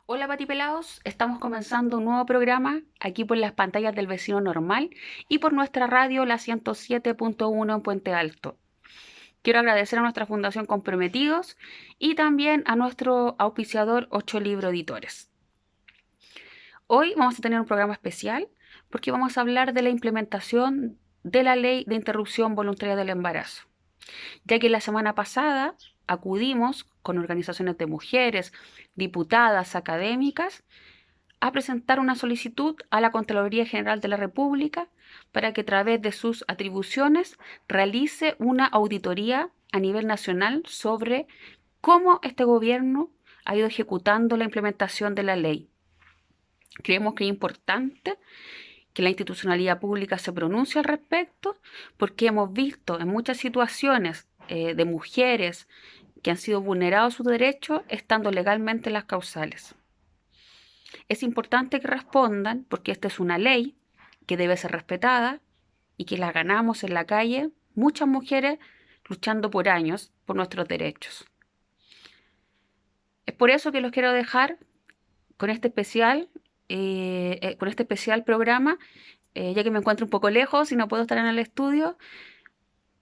Hola Patipelados, estamos comenzando un nuevo programa aquí por las pantallas del Vecino Normal y por nuestra radio la 107.1 en Puente Alto. Quiero agradecer a nuestra Fundación Comprometidos y también a nuestro auspiciador 8 Libro Editores. Hoy vamos a tener un programa especial porque vamos a hablar de la implementación de la Ley de Interrupción Voluntaria del Embarazo, ya que la semana pasada acudimos con organizaciones de mujeres, diputadas, académicas, a presentar una solicitud a la Contraloría General de la República para que a través de sus atribuciones realice una auditoría a nivel nacional sobre cómo este gobierno ha ido ejecutando la implementación de la ley. Creemos que es importante que la institucionalidad pública se pronuncie al respecto porque hemos visto en muchas situaciones de mujeres que han sido vulnerados sus derechos estando legalmente en las causales. Es importante que respondan porque esta es una ley que debe ser respetada y que la ganamos en la calle muchas mujeres luchando por años por nuestros derechos. Es por eso que los quiero dejar con este especial programa, ya que me encuentro un poco lejos y no puedo estar en el estudio,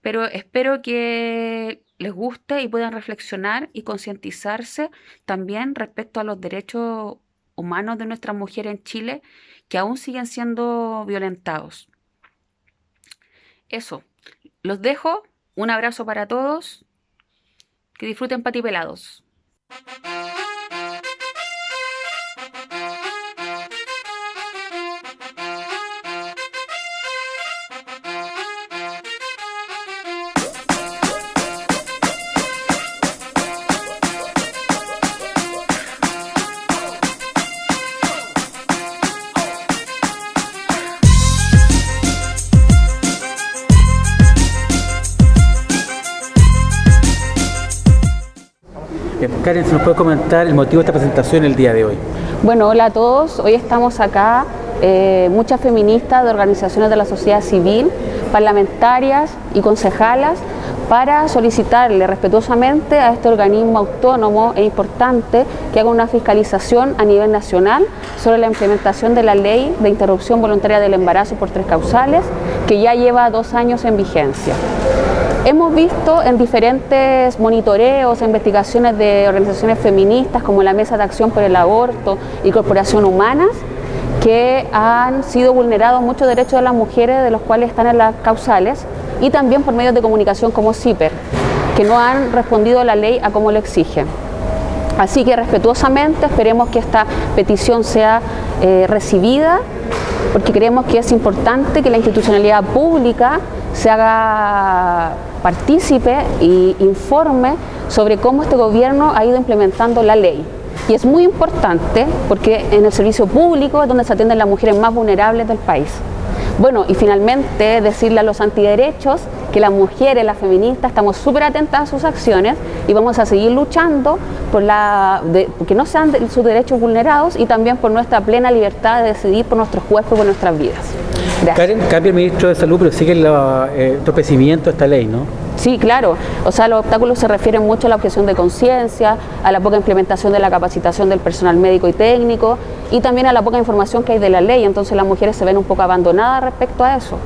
pero espero que les guste y puedan reflexionar y concientizarse también respecto a los derechos humanos de nuestras mujeres en Chile que aún siguen siendo violentados. Eso, los dejo, un abrazo para todos, que disfruten Patipelados. Karen, ¿se nos puede comentar el motivo de esta presentación el día de hoy? Bueno, hola a todos. Hoy estamos acá, muchas feministas de organizaciones de la sociedad civil, parlamentarias y concejalas, para solicitarle respetuosamente a este organismo autónomo e importante que haga una fiscalización a nivel nacional sobre la implementación de la Ley de Interrupción Voluntaria del Embarazo por 3 causales, que ya lleva 2 años en vigencia. Hemos visto en diferentes monitoreos e investigaciones de organizaciones feministas como la Mesa de Acción por el Aborto y Corporación Humanas que han sido vulnerados muchos derechos de las mujeres de los cuales están en las causales y también por medios de comunicación como CIPER, que no han respondido a la ley a como lo exige. Así que respetuosamente esperemos que esta petición sea recibida, porque creemos que es importante que la institucionalidad pública se haga partícipe e informe sobre cómo este gobierno ha ido implementando la ley. Y es muy importante porque en el servicio público es donde se atienden las mujeres más vulnerables del país. Bueno, y finalmente decirle a los antiderechos que las mujeres, las feministas, estamos súper atentas a sus acciones y vamos a seguir luchando por que no sean sus derechos vulnerados y también por nuestra plena libertad de decidir por nuestros cuerpos y por nuestras vidas. Gracias. Karen, cambia el ministro de Salud, pero sigue el entorpecimiento de esta ley, ¿no? Sí, claro. O sea, los obstáculos se refieren mucho a la objeción de conciencia, a la poca implementación de la capacitación del personal médico y técnico y también a la poca información que hay de la ley. Entonces las mujeres se ven un poco abandonadas respecto a eso.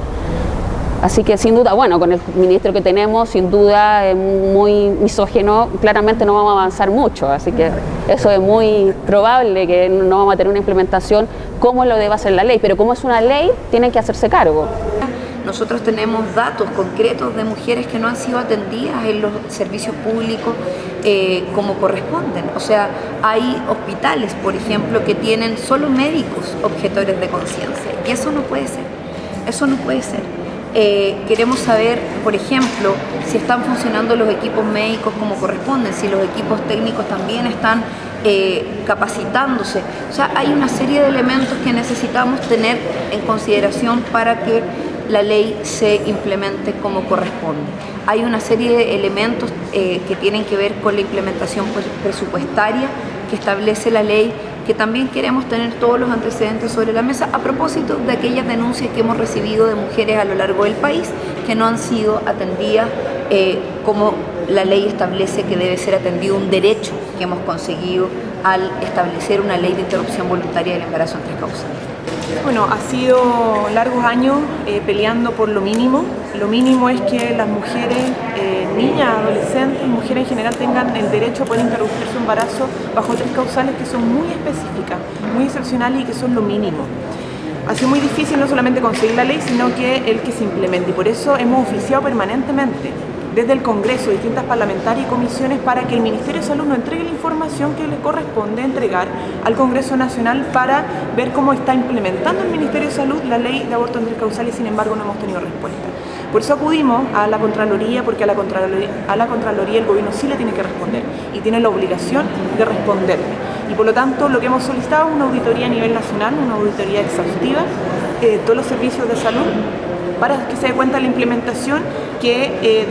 Así que sin duda, bueno, con el ministro que tenemos, sin duda es muy misógino, claramente no vamos a avanzar mucho, así que eso es muy probable que no vamos a tener una implementación como lo debe hacer la ley, pero como es una ley, tienen que hacerse cargo. Nosotros tenemos datos concretos de mujeres que no han sido atendidas en los servicios públicos como corresponden. O sea, hay hospitales, por ejemplo, que tienen solo médicos objetores de conciencia y eso no puede ser, eso no puede ser. Queremos saber, por ejemplo, si están funcionando los equipos médicos como corresponden, si los equipos técnicos también están capacitándose. O sea, hay una serie de elementos que necesitamos tener en consideración para que la ley se implemente como corresponde. Hay una serie de elementos que tienen que ver con la implementación presupuestaria que establece la ley, que también queremos tener todos los antecedentes sobre la mesa a propósito de aquellas denuncias que hemos recibido de mujeres a lo largo del país que no han sido atendidas como la ley establece que debe ser atendido, un derecho que hemos conseguido al establecer una ley de interrupción voluntaria del embarazo en 3 causales? Bueno, ha sido largos años peleando por lo mínimo. Lo mínimo es que las mujeres, niñas, adolescentes, mujeres en general tengan el derecho a poder interrumpir su embarazo bajo 3 causales que son muy específicas, muy excepcionales y que son lo mínimo. Ha sido muy difícil no solamente conseguir la ley, sino que el que se implemente. Y por eso hemos oficiado permanentemente desde el Congreso, distintas parlamentarias y comisiones para que el Ministerio de Salud nos entregue la información que le corresponde entregar al Congreso Nacional para ver cómo está implementando el Ministerio de Salud la ley de aborto en 3 causales y sin embargo no hemos tenido respuesta. Por eso acudimos a la Contraloría, porque a la Contraloría el gobierno sí le tiene que responder y tiene la obligación de responderle. Y por lo tanto lo que hemos solicitado es una auditoría a nivel nacional, una auditoría exhaustiva de todos los servicios de salud para que se dé cuenta de la implementación que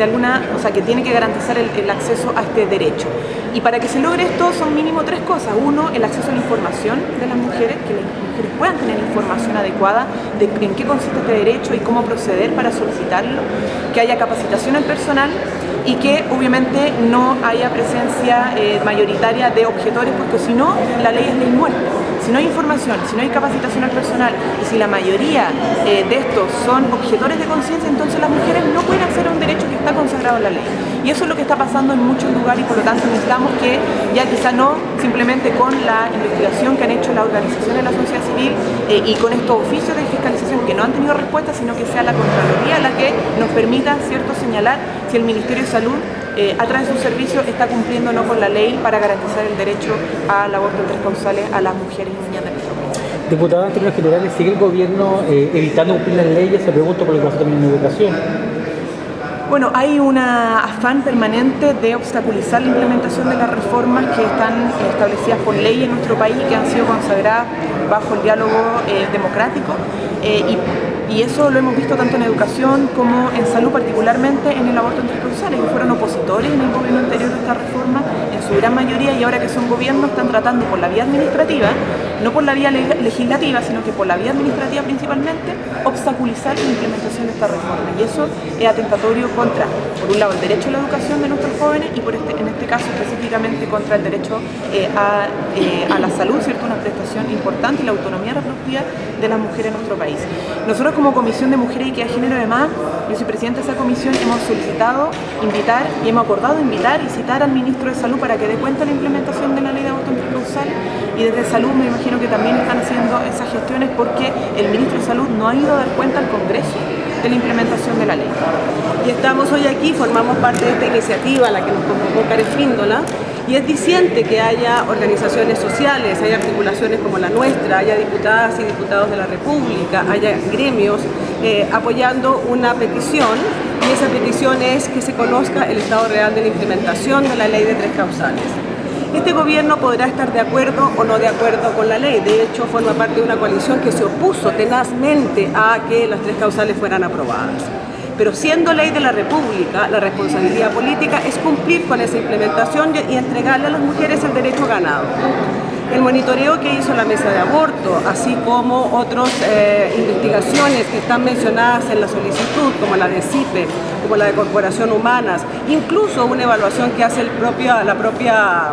que tiene que garantizar el acceso a este derecho. Y para que se logre esto son mínimo 3 cosas. Uno, el acceso a la información de las mujeres, que las mujeres puedan tener información adecuada de en qué consiste este derecho y cómo proceder para solicitarlo, que haya capacitación al personal y que obviamente no haya presencia mayoritaria de objetores, porque si no, la ley es ley muerta. Si no hay información, si no hay capacitación al personal y si la mayoría de estos son objetores de conciencia, entonces las mujeres no pueden acceder a un derecho que está consagrado en la ley. Y eso es lo que está pasando en muchos lugares y por lo tanto necesitamos que ya quizá no simplemente con la investigación que han hecho las organizaciones de la sociedad civil y con estos oficios de fiscalización que no han tenido respuesta, sino que sea la Contraloría la que nos permita, ¿cierto?, señalar si el Ministerio de Salud a través de sus servicios está cumpliendo o no con la ley para garantizar el derecho al aborto en 3 causales a las mujeres y niñas de nuestro país. Diputada, en términos generales, ¿sigue el gobierno evitando cumplir las leyes? Se pregunta por el que pasa también en educación. Bueno, hay un afán permanente de obstaculizar la implementación de las reformas que están establecidas por ley en nuestro país y que han sido consagradas bajo el diálogo democrático. Y eso lo hemos visto tanto en educación como en salud, particularmente en el aborto en 3 causales, que fueron opositores en el gobierno anterior de esta reforma, en su gran mayoría, y ahora que son gobiernos están tratando por la vía administrativa, no por la vía legislativa, sino que por la vía administrativa principalmente, obstaculizar la implementación de esta reforma. Y eso es atentatorio contra, por un lado, el derecho a la educación de nuestros jóvenes y en este caso específicamente contra el derecho a la salud, ¿cierto?, una prestación importante, y la autonomía reproductiva de las mujeres en nuestro país. Nosotros como Comisión de Mujeres y Equidad de Género, además, yo soy presidenta de esa comisión, hemos solicitado invitar y hemos acordado invitar y citar al ministro de Salud para que dé cuenta de la implementación de la ley de aborto en 3 causales, y desde Salud me imagino que también están haciendo esas gestiones porque el ministro de Salud no ha ido a dar cuenta al Congreso de la implementación de la ley. Y estamos hoy aquí, formamos parte de esta iniciativa a la que nos convocó Carefríndola, y es diciente que haya organizaciones sociales, haya articulaciones como la nuestra, haya diputadas y diputados de la República, haya gremios apoyando una petición, y esa petición es que se conozca el estado real de la implementación de la ley de 3 causales. Este gobierno podrá estar de acuerdo o no de acuerdo con la ley, de hecho forma parte de una coalición que se opuso tenazmente a que las 3 causales fueran aprobadas. Pero siendo ley de la República, la responsabilidad política es cumplir con esa implementación y entregarle a las mujeres el derecho ganado. El monitoreo que hizo la mesa de aborto, así como otras investigaciones que están mencionadas en la solicitud, como la de CIPE, como la de Corporación Humanas, incluso una evaluación que hace la propia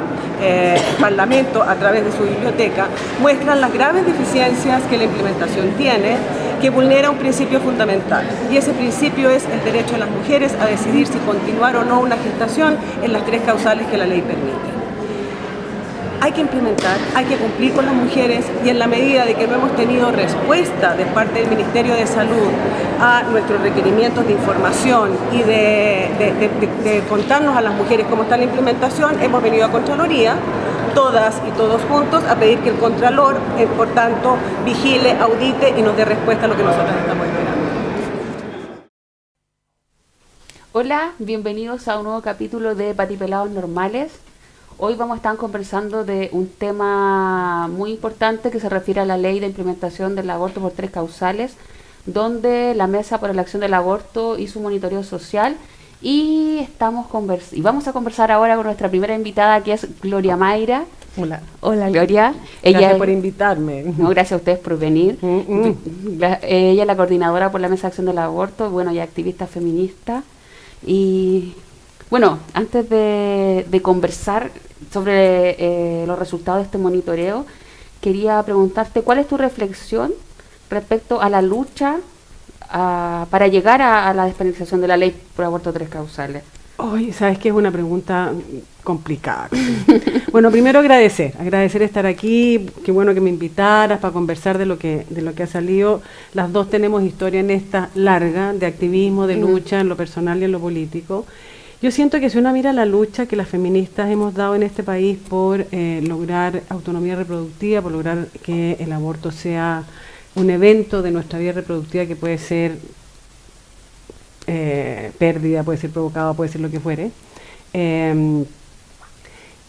Parlamento a través de su biblioteca, muestran las graves deficiencias que la implementación tiene, que vulnera un principio fundamental, y ese principio es el derecho de las mujeres a decidir si continuar o no una gestación en las 3 causales que la ley permite. Hay que implementar, hay que cumplir con las mujeres, y en la medida de que no hemos tenido respuesta de parte del Ministerio de Salud a nuestros requerimientos de información y de contarnos a las mujeres cómo está la implementación, hemos venido a Contraloría, todas y todos juntos, a pedir que el Contralor, por tanto, vigile, audite y nos dé respuesta a lo que nosotros estamos esperando. Hola, bienvenidos a un nuevo capítulo de Patipelados Normales. Hoy vamos a estar conversando de un tema muy importante que se refiere a la ley de implementación del aborto por 3 causales, donde la Mesa para la Acción del Aborto hizo un monitoreo social y vamos a conversar ahora con nuestra primera invitada, que es Gloria Mayra. Hola. Hola, Gloria. Gracias por invitarme. No, gracias a ustedes por venir. Ella es la coordinadora por la Mesa de Acción del Aborto, bueno, y activista feminista. Y bueno, antes de conversar, sobre los resultados de este monitoreo, quería preguntarte cuál es tu reflexión respecto a la lucha para llegar a la despenalización de la ley por aborto 3 causales. Oye, sabes que es una pregunta complicada. Bueno, primero agradecer estar aquí, qué bueno que me invitaras para conversar de lo que ha salido. Las dos tenemos historia en esta larga de activismo, de lucha en lo personal y en lo político. Yo siento que si uno mira la lucha que las feministas hemos dado en este país por lograr autonomía reproductiva, por lograr que el aborto sea un evento de nuestra vida reproductiva que puede ser pérdida, puede ser provocada, puede ser lo que fuere,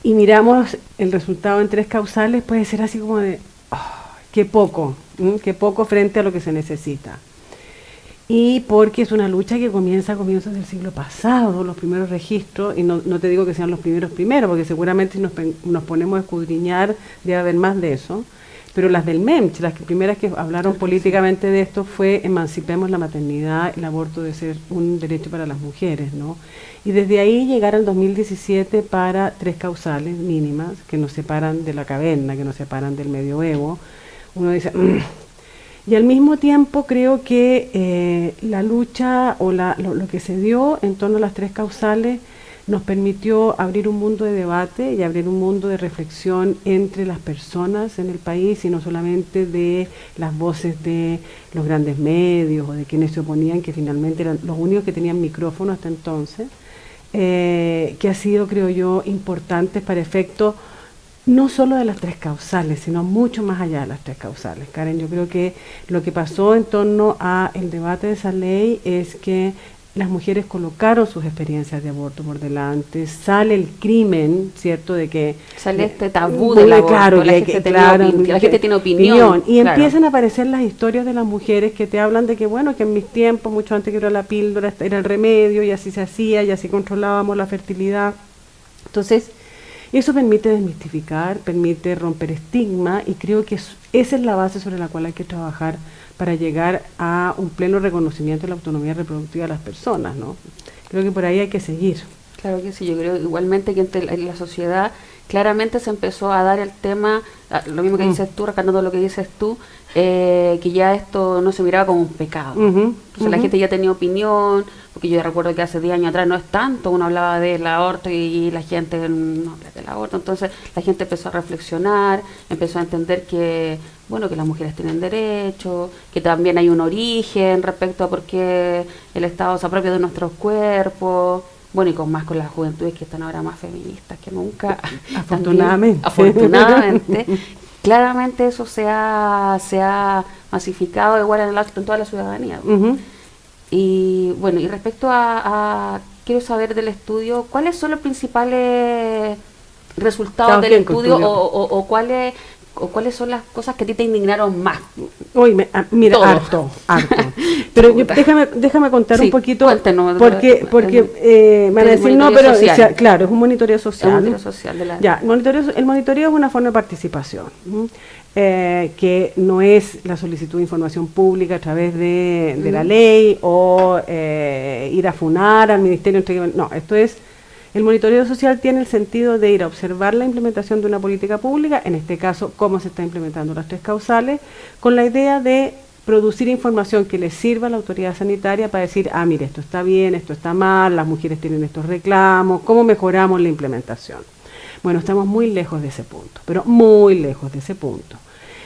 y miramos el resultado en 3 causales, puede ser así como de qué poco frente a lo que se necesita. Y porque es una lucha que comienza a comienzos del siglo pasado, los primeros registros, y no te digo que sean los primeros, porque seguramente si nos ponemos a escudriñar debe haber más de eso, pero las del MEMCH, las primeras que hablaron políticamente de esto fue emancipemos la maternidad, el aborto debe ser un derecho para las mujeres, ¿no? Y desde ahí llegar al 2017 para 3 causales mínimas que nos separan de la caverna, que nos separan del medioevo. Uno dice... Y al mismo tiempo creo que la lucha o lo que se dio en torno a las 3 causales nos permitió abrir un mundo de debate y abrir un mundo de reflexión entre las personas en el país y no solamente de las voces de los grandes medios o de quienes se oponían, que finalmente eran los únicos que tenían micrófono hasta entonces, que ha sido, creo yo, importante para efecto no solo de las 3 causales, sino mucho más allá de las 3 causales. Karen, yo creo que lo que pasó en torno al debate de esa ley es que las mujeres colocaron sus experiencias de aborto por delante, sale el crimen, ¿cierto? De que sale este tabú del aborto, claro, que la gente tiene opinión. Y empiezan a aparecer las historias de las mujeres que te hablan de que, bueno, que en mis tiempos, mucho antes que era la píldora, era el remedio, y así se hacía, y así controlábamos la fertilidad. Entonces, eso permite desmistificar, permite romper estigma, y creo que esa es la base sobre la cual hay que trabajar para llegar a un pleno reconocimiento de la autonomía reproductiva de las personas, ¿no? Creo que por ahí hay que seguir. Claro que sí, yo creo igualmente que en la sociedad claramente se empezó a dar el tema, lo mismo que dices tú, rescatando lo que dices tú, que ya esto no se miraba como un pecado. Entonces la gente ya tenía opinión, porque yo recuerdo que hace 10 años atrás no es tanto, uno hablaba del aborto y la gente no habla del aborto, entonces la gente empezó a reflexionar, empezó a entender que, bueno, que las mujeres tienen derecho, que también hay un origen respecto a por qué el Estado se apropia de nuestros cuerpos. Bueno, y con las juventudes que están ahora más feministas que nunca. Afortunadamente. También, afortunadamente. Claramente eso se ha masificado igual en toda la ciudadanía. Y bueno, y respecto quiero saber del estudio, ¿cuáles son los principales resultados del estudio o cuáles son las cosas que a ti te indignaron más? Uy, mira, harto. Pero déjame contar un poquito, porque van a decir, no, pero claro, es un monitoreo social. Es un monitoreo social de la... Ya, el monitoreo es una forma de participación, que no es la solicitud de información pública a través de la ley o ir a funar al ministerio. No, esto es... El monitoreo social tiene el sentido de ir a observar la implementación de una política pública, en este caso, cómo se está implementando las 3 causales, con la idea de producir información que le sirva a la autoridad sanitaria para decir, mire, esto está bien, esto está mal, las mujeres tienen estos reclamos, cómo mejoramos la implementación. Bueno, estamos muy lejos de ese punto, pero muy lejos de ese punto.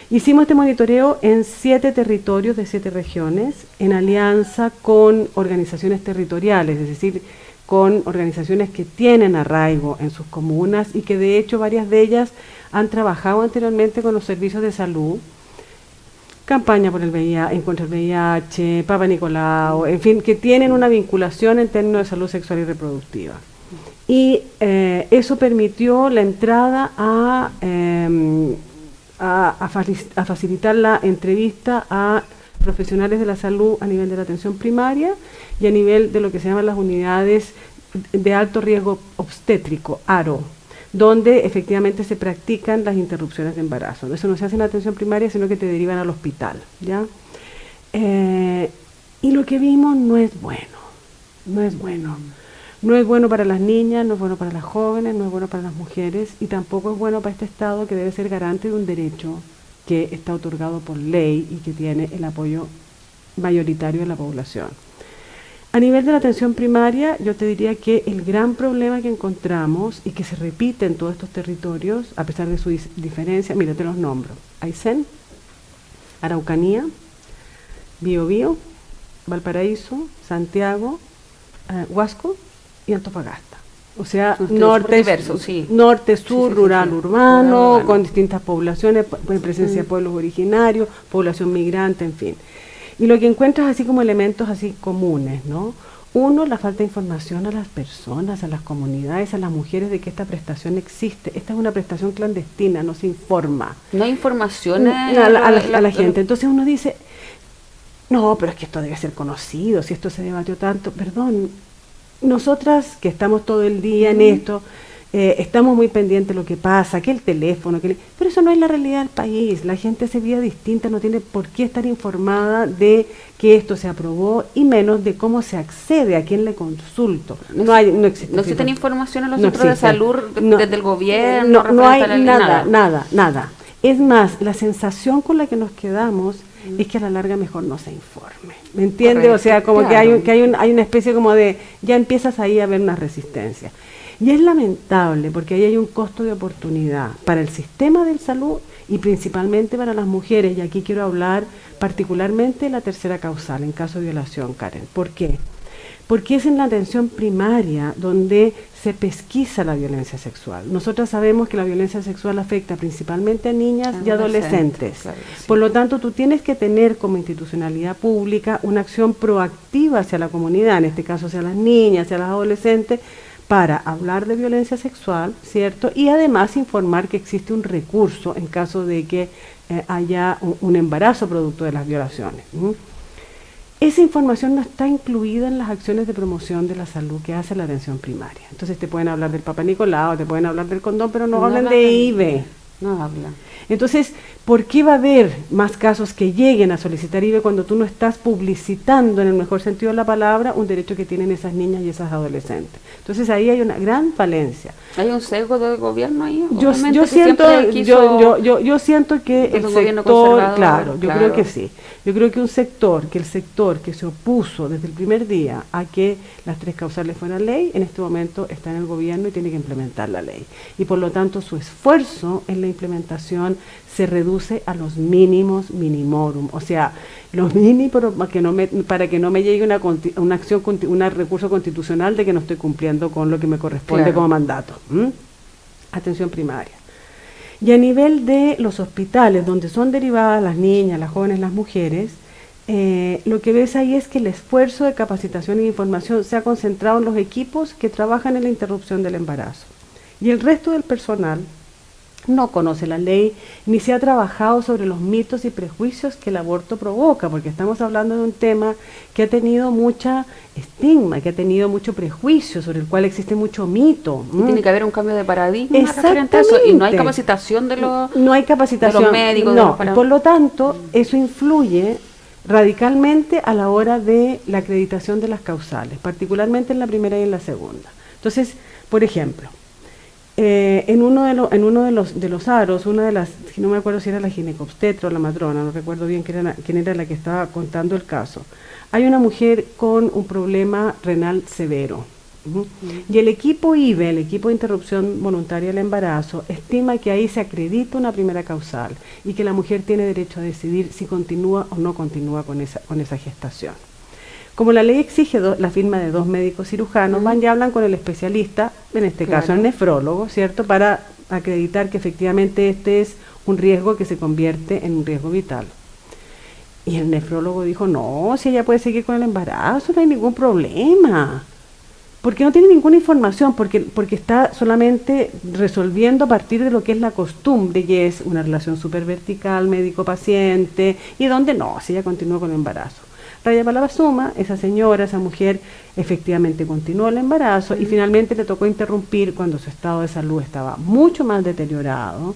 Hicimos este monitoreo en 7 territorios de 7 regiones, en alianza con organizaciones territoriales, es decir, con organizaciones que tienen arraigo en sus comunas y que de hecho varias de ellas han trabajado anteriormente con los servicios de salud, campaña por el VIH, en contra del VIH, Papa Nicolau, en fin, que tienen una vinculación en términos de salud sexual y reproductiva. Y eso permitió la entrada a facilitar la entrevista a profesionales de la salud a nivel de la atención primaria y a nivel de lo que se llaman las unidades de alto riesgo obstétrico, ARO, donde efectivamente se practican las interrupciones de embarazo. Eso no se hace en la atención primaria, sino que te derivan al hospital, ¿ya? Y lo que vimos no es bueno, No es bueno para las niñas, no es bueno para las jóvenes, no es bueno para las mujeres y tampoco es bueno para este Estado que debe ser garante de un derecho que está otorgado por ley y que tiene el apoyo mayoritario de la población. A nivel de la atención primaria, yo te diría que el gran problema que encontramos y que se repite en todos estos territorios, a pesar de su diferencia, mira, te los nombro: Aysén, Araucanía, Biobío, Valparaíso, Santiago, Huasco y Antofagasta. O sea, norte, diverso, sí. Norte, sur, Sí, rural, sí. urbano, Urbano. con distintas poblaciones, presencia de pueblos originarios, población migrante, en fin. Y lo que encuentras así como elementos así comunes, ¿no? Uno, la falta de información a las personas, a las comunidades, a las mujeres de que esta prestación existe. Esta es una prestación clandestina, no se informa. No hay información A la gente. Entonces uno dice, no, pero es que esto debe ser conocido, si esto se debatió tanto. Perdón, nosotras que estamos todo el día en esto, estamos muy pendientes de lo que pasa, que el teléfono, pero eso no es la realidad del país. La gente hace vida distinta, no tiene por qué estar informada de que esto se aprobó y menos de cómo se accede, a quién le consulto. No existen información en los no centros de existe. salud No, desde el gobierno. no hay referente a nada. Es más, la sensación con la que nos quedamos es que a la larga mejor no se informe. ¿Me entiendes? Correcto, O sea, como claro. que hay una especie como de, ya empiezas ahí a ver una resistencia. Y es lamentable porque ahí hay un costo de oportunidad para el sistema de salud y principalmente para las mujeres. Y aquí quiero hablar particularmente de la tercera causal en caso de violación, Karen. ¿Por qué? Porque es en la atención primaria donde se pesquisa la violencia sexual. Nosotras sabemos que la violencia sexual afecta principalmente a niñas y adolescentes. Claro, sí. Por lo tanto, tú tienes que tener como institucionalidad pública una acción proactiva hacia la comunidad, en este caso hacia las niñas, hacia las adolescentes, para hablar de violencia sexual, ¿cierto? Y además informar que existe un recurso en caso de que haya un embarazo producto de las violaciones. Esa información no está incluida en las acciones de promoción de la salud que hace la atención primaria. Entonces te pueden hablar del Papa Nicolau, te pueden hablar del condón, pero no hablan de IVE. No hablan. Entonces, ¿por qué va a haber más casos que lleguen a solicitar IVE cuando tú no estás publicitando, en el mejor sentido de la palabra, un derecho que tienen esas niñas y esas adolescentes? Entonces ahí hay una gran falencia. ¿Hay un sesgo del gobierno ahí? Yo siento que el sector, claro, yo creo que sí. Yo creo que el sector que se opuso desde el primer día a que las tres causales fueran ley, en este momento está en el gobierno y tiene que implementar la ley. Y por lo tanto su esfuerzo en la implementación se reduce a los mínimos minimorum, o sea, los mínimos para que no me llegue una acción, un recurso constitucional de que no estoy cumpliendo con lo que me corresponde, claro, como mandato. Atención primaria. Y a nivel de los hospitales, donde son derivadas las niñas, las jóvenes, las mujeres, lo que ves ahí es que el esfuerzo de capacitación e información se ha concentrado en los equipos que trabajan en la interrupción del embarazo. Y el resto del personal no conoce la ley, ni se ha trabajado sobre los mitos y prejuicios que el aborto provoca, porque estamos hablando de un tema que ha tenido mucha estigma, que ha tenido mucho prejuicio, sobre el cual existe mucho mito. Y tiene que haber un cambio de paradigma referente a eso, y no hay capacitación de los, no hay capacitación, de los médicos. No, por lo tanto, eso influye radicalmente a la hora de la acreditación de las causales, particularmente en la primera y en la segunda. Entonces, por ejemplo, en uno de los aros, una de las, si no me acuerdo si era la ginecobstetra o la matrona, no recuerdo bien quién era la que estaba contando el caso, hay una mujer con un problema renal severo. Y el equipo IVE, el equipo de interrupción voluntaria del embarazo, estima que ahí se acredita una primera causal y que la mujer tiene derecho a decidir si continúa o no continúa con esa gestación. Como la ley exige la firma de 2 médicos cirujanos, van y hablan con el especialista, en este caso el nefrólogo, ¿cierto?, para acreditar que efectivamente este es un riesgo que se convierte en un riesgo vital. Y el nefrólogo dijo, no, si ella puede seguir con el embarazo, no hay ningún problema. Porque no tiene ninguna información, porque está solamente resolviendo a partir de lo que es la costumbre, y es una relación súper vertical, médico-paciente, y donde no, si ella continúa con el embarazo. Raya para la suma, esa señora, esa mujer, efectivamente continuó el embarazo y finalmente le tocó interrumpir cuando su estado de salud estaba mucho más deteriorado,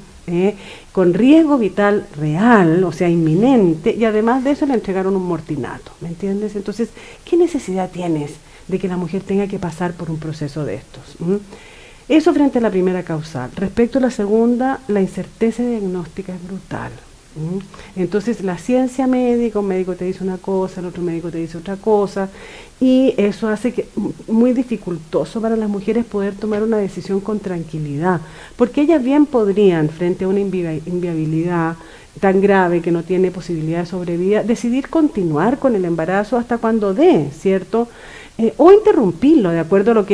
con riesgo vital real, o sea, inminente, y además de eso le entregaron un mortinato, ¿me entiendes? Entonces, ¿qué necesidad tienes de que la mujer tenga que pasar por un proceso de estos. Eso frente a la primera causal. Respecto a la segunda, la incerteza diagnóstica es brutal. Entonces la ciencia médica, un médico te dice una cosa, el otro médico te dice otra cosa, y eso hace que muy dificultoso para las mujeres poder tomar una decisión con tranquilidad, porque ellas bien podrían, frente a una inviabilidad tan grave que no tiene posibilidad de sobrevida, decidir continuar con el embarazo hasta cuando dé, ¿cierto? O interrumpirlo de acuerdo a lo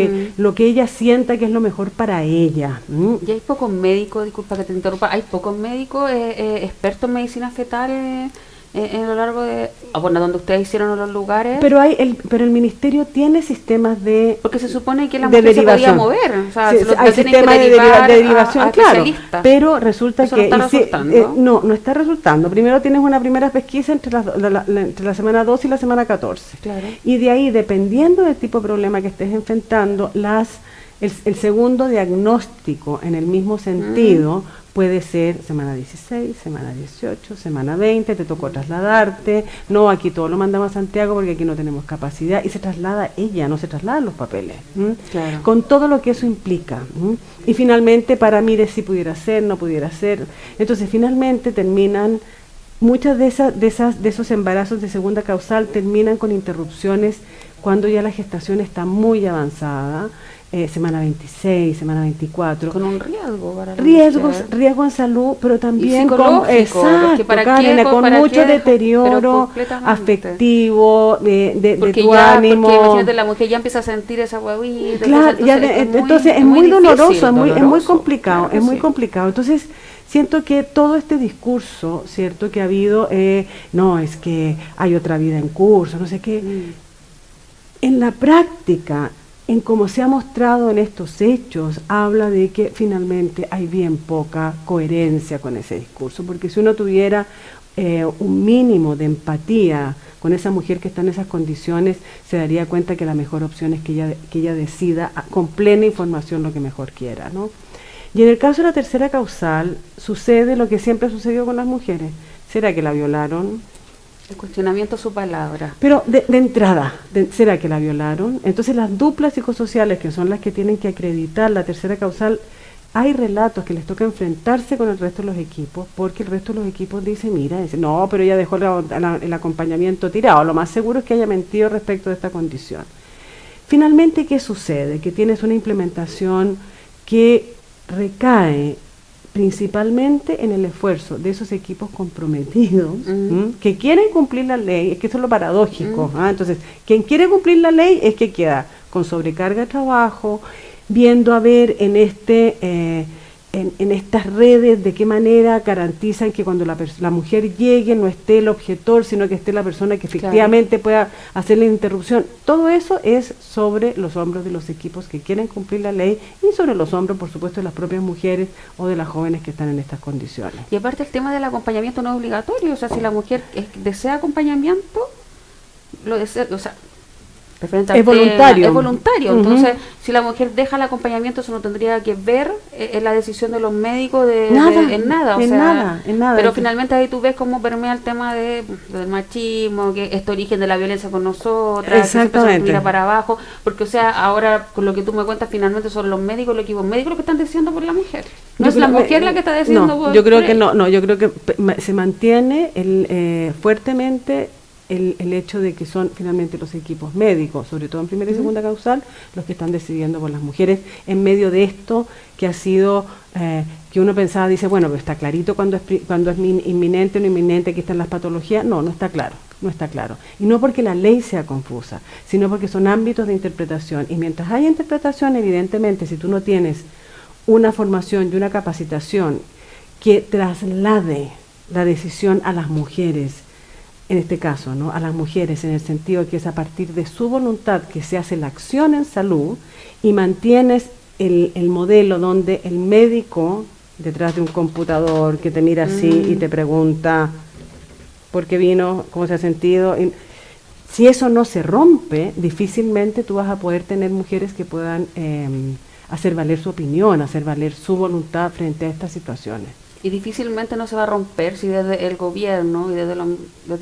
que ella sienta que es lo mejor para ella. Y hay pocos médicos, disculpa que te interrumpa, hay pocos médicos expertos en medicina fetal en lo largo de, bueno, donde ustedes hicieron los lugares. Pero el ministerio tiene sistemas de, porque se supone que la de mujer se podía derivación. mover, o sea, Sí, hay sistemas de derivación, claro, pero resulta eso no que está resultando. no está resultando. Primero tienes una primera pesquisa entre la semana 2 y la semana 14. Claro. Y de ahí, dependiendo del tipo de problema que estés enfrentando, el segundo diagnóstico en el mismo sentido puede ser semana 16, semana 18, semana 20, te tocó trasladarte, no, aquí todo lo mandamos a Santiago porque aquí no tenemos capacidad, y se traslada ella, no se trasladan los papeles, Claro. con todo lo que eso implica. Y finalmente, para mire si pudiera ser, no pudiera ser. Entonces, finalmente terminan, muchas de esos embarazos de segunda causal terminan con interrupciones cuando ya la gestación está muy avanzada, semana 26, semana 24. Con un riesgo para la Riesgo mujer. en salud, pero también con, psicológico, exacto, porque para Karen, qué, con para mucho qué, pero deterioro completamente. afectivo, de Porque tu ya, ánimo. porque imagínate, la mujer ya empieza a sentir esa huevita. Claro, entonces es muy doloroso, difícil, es muy doloroso. complicado, Claro que es muy sí. complicado. Entonces, siento que todo este discurso, cierto, que ha habido, no, es que hay otra vida en curso, no sé qué, en la práctica, en cómo se ha mostrado en estos hechos, habla de que finalmente hay bien poca coherencia con ese discurso, porque si uno tuviera un mínimo de empatía con esa mujer que está en esas condiciones, se daría cuenta que la mejor opción es que ella decida con plena información lo que mejor quiera, ¿no? Y en el caso de la tercera causal, sucede lo que siempre ha sucedido con las mujeres. ¿Será que la violaron? El cuestionamiento a su palabra. Pero de entrada, ¿será que la violaron? Entonces las duplas psicosociales, que son las que tienen que acreditar la tercera causal, hay relatos que les toca enfrentarse con el resto de los equipos, porque el resto de los equipos dice, no, pero ella dejó el acompañamiento tirado, lo más seguro es que haya mentido respecto de esta condición. Finalmente, ¿qué sucede? Que tienes una implementación que recae principalmente en el esfuerzo de esos equipos comprometidos, que quieren cumplir la ley, es que eso es lo paradójico. Entonces, quien quiere cumplir la ley es que queda con sobrecarga de trabajo, viendo a ver en estas redes de qué manera garantizan que cuando la mujer llegue no esté el objetor, sino que esté la persona que efectivamente pueda hacer la interrupción. Todo eso es sobre los hombros de los equipos que quieren cumplir la ley y sobre los hombros, por supuesto, de las propias mujeres o de las jóvenes que están en estas condiciones. Y aparte el tema del acompañamiento no es obligatorio, o sea, si la mujer desea acompañamiento, lo desea, o sea, es voluntario. Es voluntario, entonces si la mujer deja el acompañamiento, eso no tendría que ver en la decisión de los médicos en nada. Pero finalmente ahí tú ves cómo permea el tema del machismo, que este origen de la violencia con nosotras, que siempre se nos mira para abajo, porque o sea, ahora con lo que tú me cuentas, finalmente son los médicos, los equipos médicos los que están decidiendo por la mujer. No es la mujer la que está decidiendo por yo creo que yo creo que se mantiene fuertemente el hecho de que son finalmente los equipos médicos, sobre todo en primera y segunda causal, los que están decidiendo por las mujeres en medio de esto que ha sido, que uno pensaba, dice, bueno, pero está clarito cuando es inminente o no inminente, aquí están las patologías. No está claro. Y no porque la ley sea confusa, sino porque son ámbitos de interpretación. Y mientras haya interpretación, evidentemente, si tú no tienes una formación y una capacitación que traslade la decisión a las mujeres, en este caso, ¿no? A las mujeres, en el sentido de que es a partir de su voluntad que se hace la acción en salud, y mantienes el modelo donde el médico, detrás de un computador, que te mira así y te pregunta por qué vino, cómo se ha sentido. Si eso no se rompe, difícilmente tú vas a poder tener mujeres que puedan hacer valer su opinión, hacer valer su voluntad frente a estas situaciones. Y difícilmente no se va a romper si desde el gobierno y desde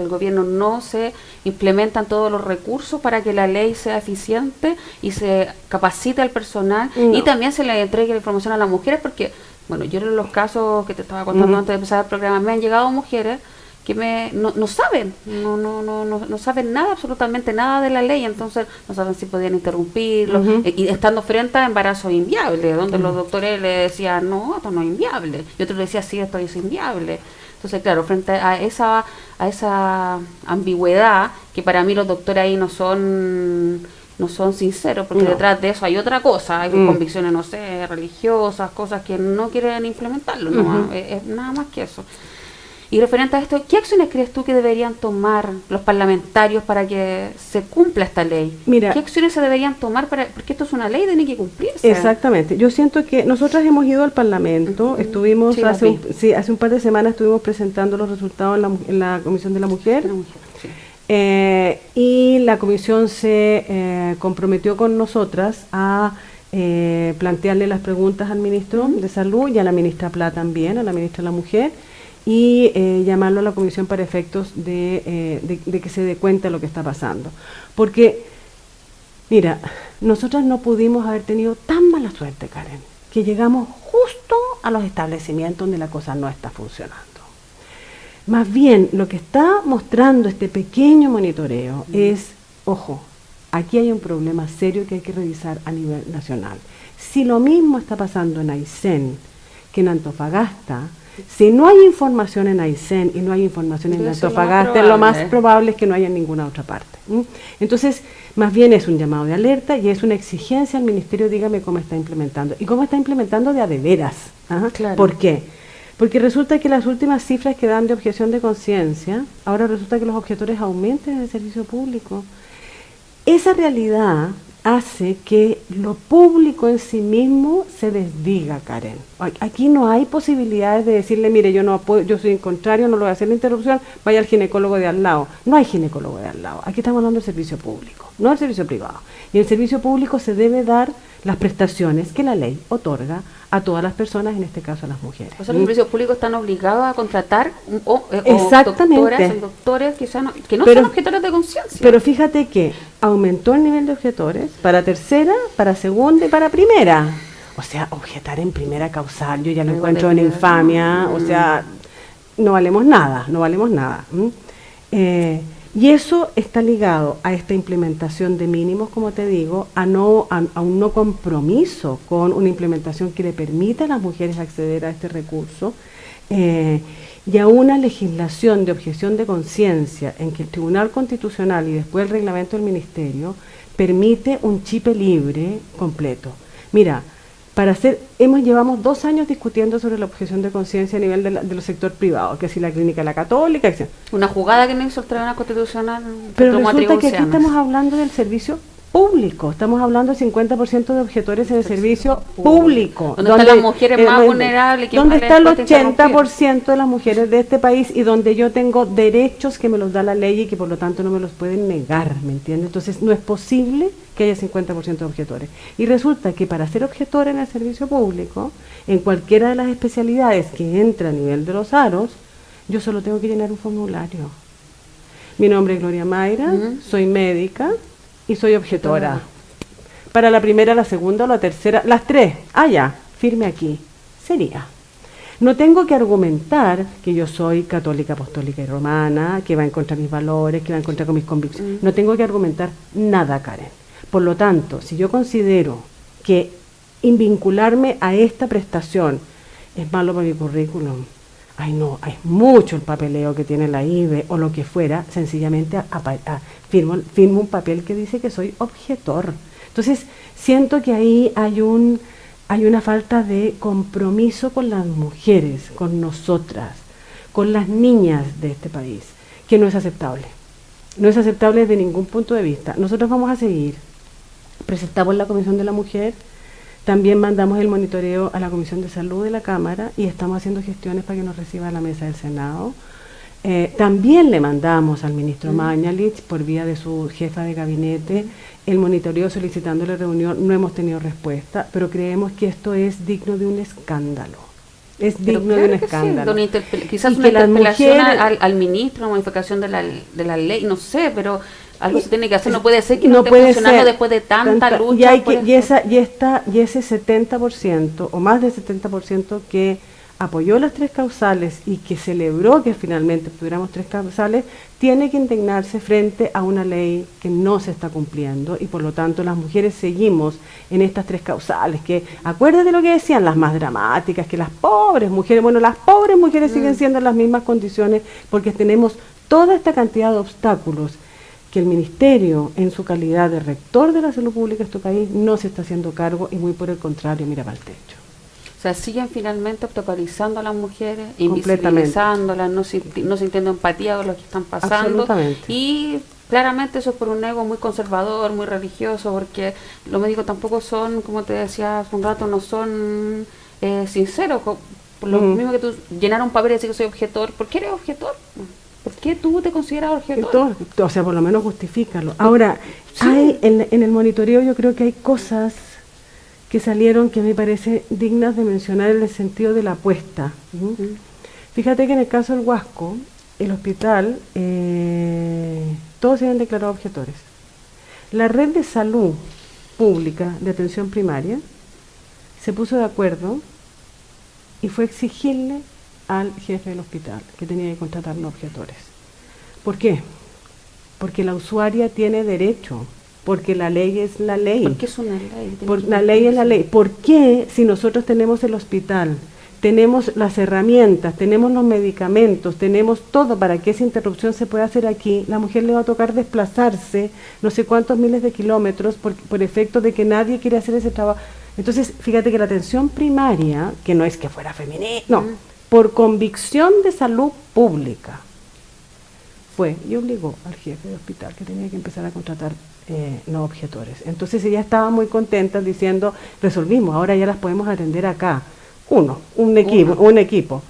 el gobierno no se implementan todos los recursos para que la ley sea eficiente y se capacite al personal y también se le entregue la información a las mujeres, porque, bueno, yo en los casos que te estaba contando antes de empezar el programa, me han llegado mujeres que no saben, no saben nada, absolutamente nada de la ley, entonces no saben si podían interrumpirlo, y estando frente a embarazos inviables, donde los doctores le decían, no, esto no es inviable, y otro le decía, sí, esto es inviable. Entonces, claro, frente a esa ambigüedad, que para mí los doctores ahí no son sinceros, porque detrás de eso hay otra cosa, hay convicciones, no sé, religiosas, cosas que no quieren implementarlo, es nada más que eso. Y referente a esto, ¿qué acciones crees tú que deberían tomar los parlamentarios para que se cumpla esta ley? Mira, ¿qué acciones se deberían tomar porque esto es una ley y tiene que cumplirse? Exactamente. Yo siento que nosotras hemos ido al Parlamento, estuvimos hace un par de semanas estuvimos presentando los resultados en la Comisión de la Mujer. Y la Comisión se comprometió con nosotras a plantearle las preguntas al ministro de Salud y a la ministra Pla también, a la ministra de la Mujer, y llamarlo a la comisión para efectos de que se dé cuenta de lo que está pasando. Porque, mira, nosotras no pudimos haber tenido tan mala suerte, Karen, que llegamos justo a los establecimientos donde la cosa no está funcionando. Más bien, lo que está mostrando este pequeño monitoreo es, ojo, aquí hay un problema serio que hay que revisar a nivel nacional. Si lo mismo está pasando en Aysén que en Antofagasta, si no hay información en Aysén y no hay información en Antofagasta, lo más probable es que no haya en ninguna otra parte. Entonces, más bien es un llamado de alerta y es una exigencia al Ministerio, dígame cómo está implementando. Y cómo está implementando de a de veras. Claro. ¿Por qué? Porque resulta que las últimas cifras que dan de objeción de conciencia, ahora resulta que los objetores aumenten en el servicio público. Esa realidad hace que lo público en sí mismo se desdiga, Karen. Aquí no hay posibilidades de decirle, mire, yo no puedo, yo soy en contrario, no le voy a hacer la interrupción, vaya al ginecólogo de al lado. No hay ginecólogo de al lado. Aquí estamos hablando del servicio público, no del servicio privado. Y en el servicio público se debe dar las prestaciones que la ley otorga a todas las personas, en este caso a las mujeres. O sea, los servicios públicos están obligados a contratar Exactamente. Doctores que no son objetores de conciencia. Pero fíjate que aumentó el nivel de objetores para tercera, para segunda y para primera. O sea, objetar en primera causal, yo ya lo encuentro en infamia, o sea, no valemos nada. Y eso está ligado a esta implementación de mínimos, como te digo, a un no compromiso con una implementación que le permita a las mujeres acceder a este recurso, y a una legislación de objeción de conciencia en que el Tribunal Constitucional y después el reglamento del Ministerio permite un chip libre completo. Mira, llevamos 2 años discutiendo sobre la objeción de conciencia a nivel del sector privado, que si la clínica la católica, etc. Una jugada que no hizo el Tribunal Constitucional. Pero resulta que aquí estamos hablando del servicio público, estamos hablando del 50% de objetores en el servicio público. Donde están las mujeres más vulnerables. Donde está el 80% de las mujeres de este país y donde yo tengo derechos que me los da la ley y que por lo tanto no me los pueden negar, ¿me entiendes? Entonces no es posible que haya 50% de objetores. Y resulta que para ser objetor en el servicio público, en cualquiera de las especialidades que entra a nivel de los aros, yo solo tengo que llenar un formulario. Mi nombre es Gloria Mayra, soy médica y soy objetora. Para la primera, la segunda o la tercera, las 3, ya, firme aquí. Sería. No tengo que argumentar que yo soy católica, apostólica y romana, que va en contra de mis valores, que va en contra con mis convicciones. No tengo que argumentar nada, Karen. Por lo tanto, si yo considero que vincularme a esta prestación es malo para mi currículum, es mucho el papeleo que tiene la IBE o lo que fuera, sencillamente firmo un papel que dice que soy objetor. Entonces, siento que ahí hay una falta de compromiso con las mujeres, con nosotras, con las niñas de este país, que no es aceptable. No es aceptable desde ningún punto de vista. Nosotros vamos a seguir. Presentamos la Comisión de la Mujer, también mandamos el monitoreo a la Comisión de Salud de la Cámara y estamos haciendo gestiones para que nos reciba a la mesa del Senado. También le mandamos al ministro Mañalich, por vía de su jefa de gabinete, el monitoreo solicitándole reunión. No hemos tenido respuesta, pero creemos que esto es digno de un escándalo. Es Pero digno de claro un que sí, escándalo. quizás Y una que las interpelación mujeres- al ministro, una modificación de la ley, no sé, pero algo se tiene que hacer. No puede ser que no no esté puede funcionando ser después de tanta lucha. y hay por que, esto. y ese 70% o más del 70% que apoyó las tres causales y que celebró que finalmente tuviéramos tres causales, tiene que indignarse frente a una ley que no se está cumpliendo y por lo tanto las mujeres seguimos en estas tres causales, que acuérdate lo que decían las más dramáticas, que las pobres mujeres, bueno, las pobres mujeres siguen siendo en las mismas condiciones porque tenemos toda esta cantidad de obstáculos que el Ministerio, en su calidad de rector de la salud pública de este país, no se está haciendo cargo y muy por el contrario, mira para el techo. O sea, siguen finalmente obstaculizando a las mujeres, Completamente. invisibilizándolas, no sintiendo empatía con lo que están pasando. Absolutamente. Y claramente eso es por un ego muy conservador, muy religioso, porque los médicos tampoco son, como te decía hace un rato, no son sinceros. Por lo mismo que tú llenar un papel y decir que soy objetor, ¿por qué eres objetor? ¿Por qué tú te consideras objetor? O sea, por lo menos justifícalo. Ahora, hay en el monitoreo yo creo que hay cosas que salieron que me parece dignas de mencionar en el sentido de la apuesta. Fíjate que en el caso del Huasco, el hospital, todos se habían declarado objetores. La red de salud pública de atención primaria se puso de acuerdo y fue a exigirle al jefe del hospital que tenía que contratar no objetores. ¿Por qué? Porque la usuaria tiene derecho, porque la ley es la ley. Porque es una ley. La ley es la ley. ¿Por qué si nosotros tenemos el hospital, tenemos las herramientas, tenemos los medicamentos, tenemos todo para que esa interrupción se pueda hacer aquí, la mujer le va a tocar desplazarse no sé cuántos miles de kilómetros por efecto de que nadie quiere hacer ese trabajo? Entonces, fíjate que la atención primaria, que no es que fuera femenina, no, por convicción de salud pública, fue y obligó al jefe de hospital que tenía que empezar a contratar no objetores. Entonces ella estaba muy contenta diciendo, resolvimos, ahora ya las podemos atender acá. Un equipo.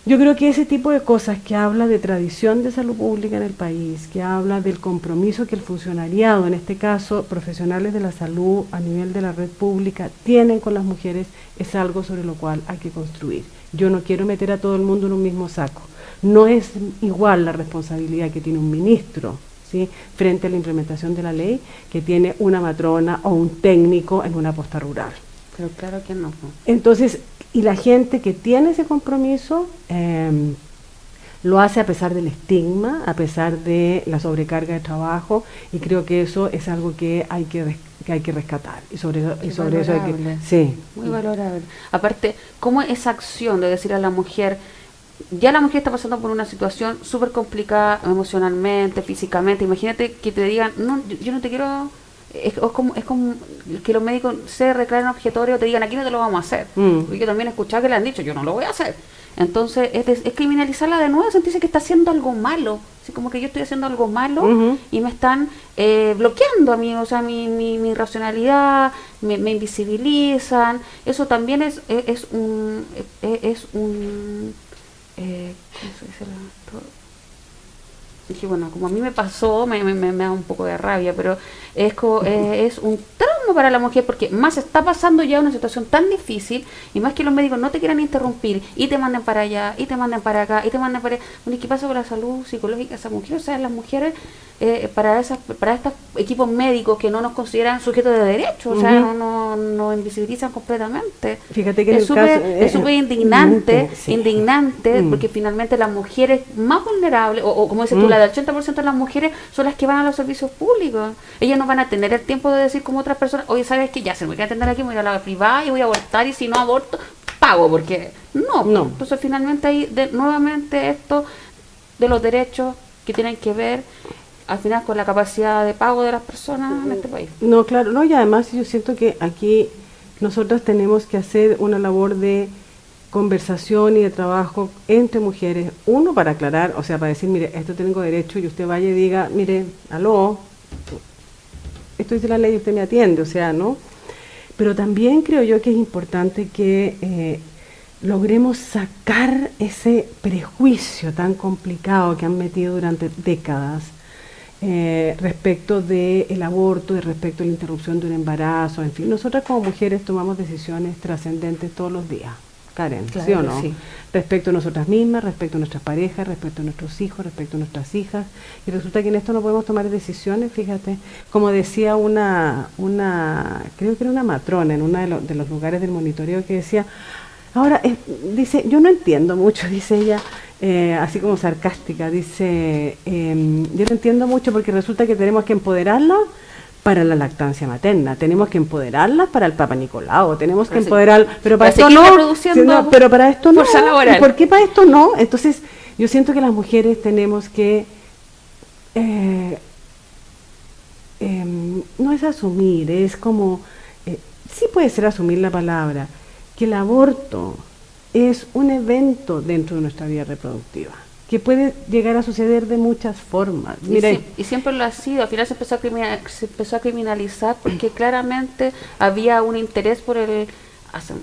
Yo creo que ese tipo de cosas que habla de tradición de salud pública en el país, que habla del compromiso que el funcionariado, en este caso profesionales de la salud a nivel de la red pública, tienen con las mujeres, es algo sobre lo cual hay que construir. Yo no quiero meter a todo el mundo en un mismo saco. No es igual la responsabilidad que tiene un ministro, ¿sí?, frente a la implementación de la ley, que tiene una matrona o un técnico en una posta rural. Pero claro que no. Entonces, y la gente que tiene ese compromiso lo hace a pesar del estigma, a pesar de la sobrecarga de trabajo, y creo que eso es algo que hay que rescatar. Y sobre eso hay que... Sí. Muy valorable. Aparte, ¿cómo esa acción de decir a la mujer, ya la mujer está pasando por una situación súper complicada emocionalmente, físicamente? Imagínate que te digan, no, yo no te quiero... Es como que los médicos se declaren objetores o te digan, aquí no te lo vamos a hacer. Porque yo también he escuchado que le han dicho, yo no lo voy a hacer. Entonces es criminalizarla de nuevo, sentirse que está haciendo algo malo. Así como que yo estoy haciendo algo malo y me están bloqueando a mí, o sea, mi racionalidad, me invisibilizan. Eso también es un ¿cómo se dice? Dije, bueno, como a mí me pasó, me da un poco de rabia, pero es un trauma para la mujer, porque más está pasando ya una situación tan difícil, y más que los médicos no te quieran interrumpir, y te manden para allá, y te manden para acá, y te manden para allá. Bueno, ¿y qué pasa con la salud psicológica de esa mujer? O sea, las mujeres, para estos equipos médicos que no nos consideran sujetos de derecho, o sea, no nos invisibilizan completamente. Fíjate que es súper indignante, sí. Porque finalmente las mujeres más vulnerables, o como dices tú, la del 80% de las mujeres son las que van a los servicios públicos. Ellas no van a tener el tiempo de decir como otras personas, oye, ¿sabes qué? Ya se me voy a atender aquí, me voy a la privada y voy a abortar, y si no aborto, pago, porque no. Entonces finalmente hay nuevamente esto de los derechos que tienen que ver al final con la capacidad de pago de las personas en este país. No, claro, no, y además yo siento que aquí nosotras tenemos que hacer una labor de conversación y de trabajo entre mujeres, uno para aclarar, o sea, para decir, mire, esto tengo derecho, y usted vaya y diga, mire, aló, esto dice la ley y usted me atiende, o sea, ¿no? Pero también creo yo que es importante que logremos sacar ese prejuicio tan complicado que han metido durante décadas respecto del aborto y respecto a la interrupción de un embarazo, en fin, nosotras como mujeres tomamos decisiones trascendentes todos los días. Karen, Claro ¿sí o que no? sí. Respecto a nosotras mismas, respecto a nuestras parejas, respecto a nuestros hijos, respecto a nuestras hijas. Y resulta que en esto no podemos tomar decisiones, fíjate. Como decía creo que era una matrona en uno de los lugares del monitoreo que decía, ahora, dice, yo no entiendo mucho, dice ella, así como sarcástica, dice, yo no entiendo mucho porque resulta que tenemos que empoderarla para la lactancia materna, tenemos que empoderarlas para el Papa Nicolau, tenemos que empoderar, pero para esto seguir no, reproduciendo pero para esto no, fuerza laboral. ¿y por qué para esto no? Entonces, yo siento que las mujeres tenemos que, no es asumir, es como, sí puede ser asumir la palabra, que el aborto es un evento dentro de nuestra vida reproductiva, que puede llegar a suceder de muchas formas. Mira, Y siempre lo ha sido. Al final se empezó a criminalizar porque claramente había un interés por hace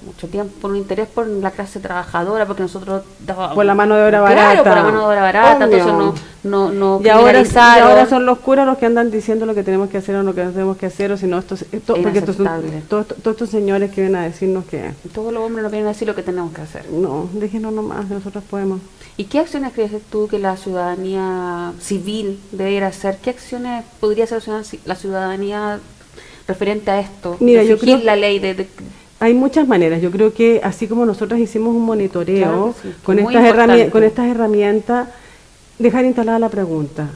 mucho tiempo, un interés por la clase trabajadora, porque nosotros dábamos... Por la mano de obra Claro, barata. por la mano de obra barata, Obvio. entonces no y ahora criminalizaron. son los curas los que andan diciendo lo que tenemos que hacer o lo que no tenemos que hacer, o si no, porque Inaceptable. todos estos señores que vienen a decirnos que Todos los hombres nos vienen a decir lo que tenemos que hacer. no, déjenos nomás, nosotros podemos. ¿Y qué acciones crees tú que la ciudadanía civil debería hacer? ¿Qué acciones podría hacer la ciudadanía referente a esto? Mira, de yo exigir creo- la ley de Hay muchas maneras. Yo creo que así como nosotros hicimos un monitoreo Claro que sí, con, muy estas importante. con estas herramientas, dejar instalada la pregunta.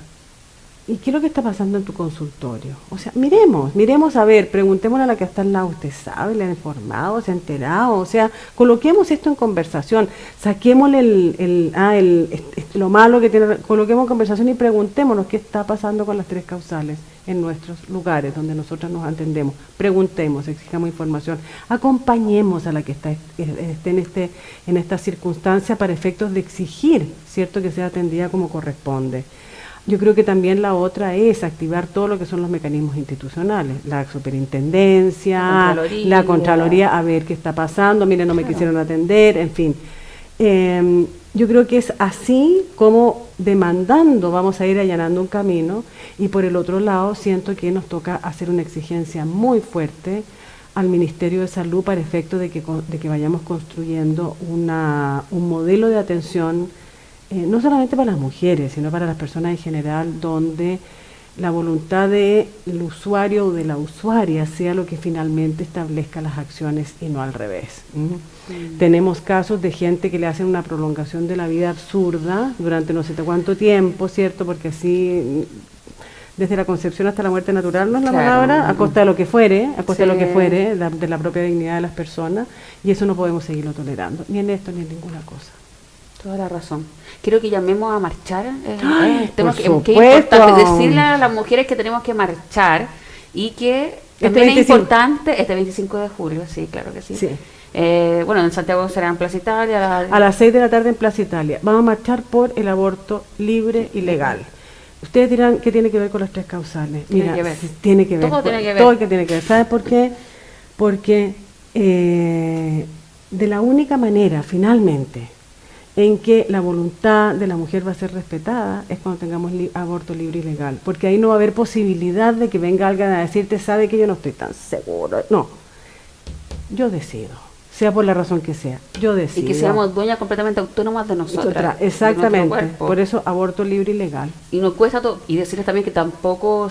¿Y qué es lo que está pasando en tu consultorio? O sea, miremos a ver, preguntémosle a la que está al lado, ¿usted sabe? ¿Le ha informado? ¿Se ha enterado? O sea, coloquemos esto en conversación, saquémosle lo malo que tiene, coloquemos en conversación y preguntémonos qué está pasando con las 3 causales en nuestros lugares donde nosotros nos atendemos. Preguntemos, exijamos información, acompañemos a la que esté en esta circunstancia para efectos de exigir, ¿cierto?, que sea atendida como corresponde. Yo creo que también la otra es activar todo lo que son los mecanismos institucionales, la superintendencia, la Contraloría, a ver qué está pasando, miren, no me quisieron atender, en fin. Yo creo que es así como demandando vamos a ir allanando un camino, y por el otro lado siento que nos toca hacer una exigencia muy fuerte al Ministerio de Salud para efecto de que vayamos construyendo un modelo de atención no solamente para las mujeres, sino para las personas en general, donde la voluntad del usuario o de la usuaria sea lo que finalmente establezca las acciones y no al revés. Tenemos casos de gente que le hacen una prolongación de la vida absurda durante no sé cuánto tiempo, ¿cierto? Porque así, desde la concepción hasta la muerte natural, no es la palabra, a costa de lo que fuere, de la propia dignidad de las personas, y eso no podemos seguirlo tolerando, ni en esto ni en ninguna cosa. Toda la razón. Quiero que llamemos a marchar. por Que es supuesto. importante decirle a las mujeres que tenemos que marchar y que también es 25. importante, este 25 de julio, sí, claro que sí. Sí. Bueno, en Santiago será en Plaza Italia. A las 6 de la tarde en Plaza Italia. Vamos a marchar por el aborto libre y legal. Ustedes dirán, ¿qué tiene que ver con las 3 causales? Tiene que ver. Tiene que ver. Todo tiene que ver. Todo que tiene que ver. ¿Sabes por qué? Porque de la única manera, finalmente, en que la voluntad de la mujer va a ser respetada es cuando tengamos aborto libre y legal, porque ahí no va a haber posibilidad de que venga alguien a decirte, sabe que yo no estoy tan seguro. No, yo decido, sea por la razón que sea, yo decido. Y que seamos dueñas completamente autónomas de nosotras. Exactamente, de nuestro cuerpo. por eso aborto libre y legal. Y nos cuesta todo. Y decirles también que tampoco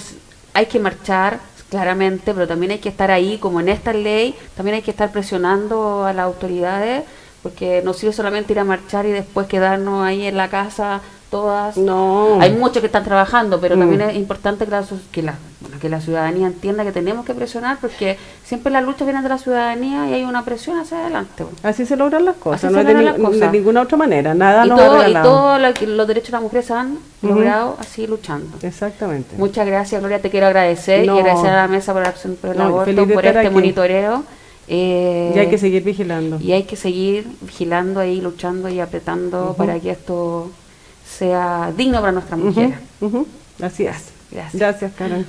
hay que marchar, claramente, pero también hay que estar ahí, como en esta ley, también hay que estar presionando a las autoridades, porque no sirve solamente ir a marchar y después quedarnos ahí en la casa todas. No. Hay muchos que están trabajando, pero también es importante que la ciudadanía entienda que tenemos que presionar, porque siempre las luchas vienen de la ciudadanía y hay una presión hacia adelante. Así se logran las cosas, Así no se es logran las cosas. de ninguna otra manera, nada Y nos ha todos regalado. los derechos de las mujeres se han logrado así luchando. Exactamente. Muchas gracias, Gloria, te quiero agradecer No. y agradecer a la mesa por el No, aborto, feliz de por estar este aquí. monitoreo. Y hay que seguir vigilando. Y hay que seguir vigilando ahí, luchando y apretando para que esto sea digno para nuestras mujeres. Así es. Gracias. Gracias, Karen.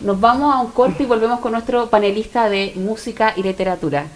Nos vamos a un corte y volvemos con nuestro panelista de música y literatura.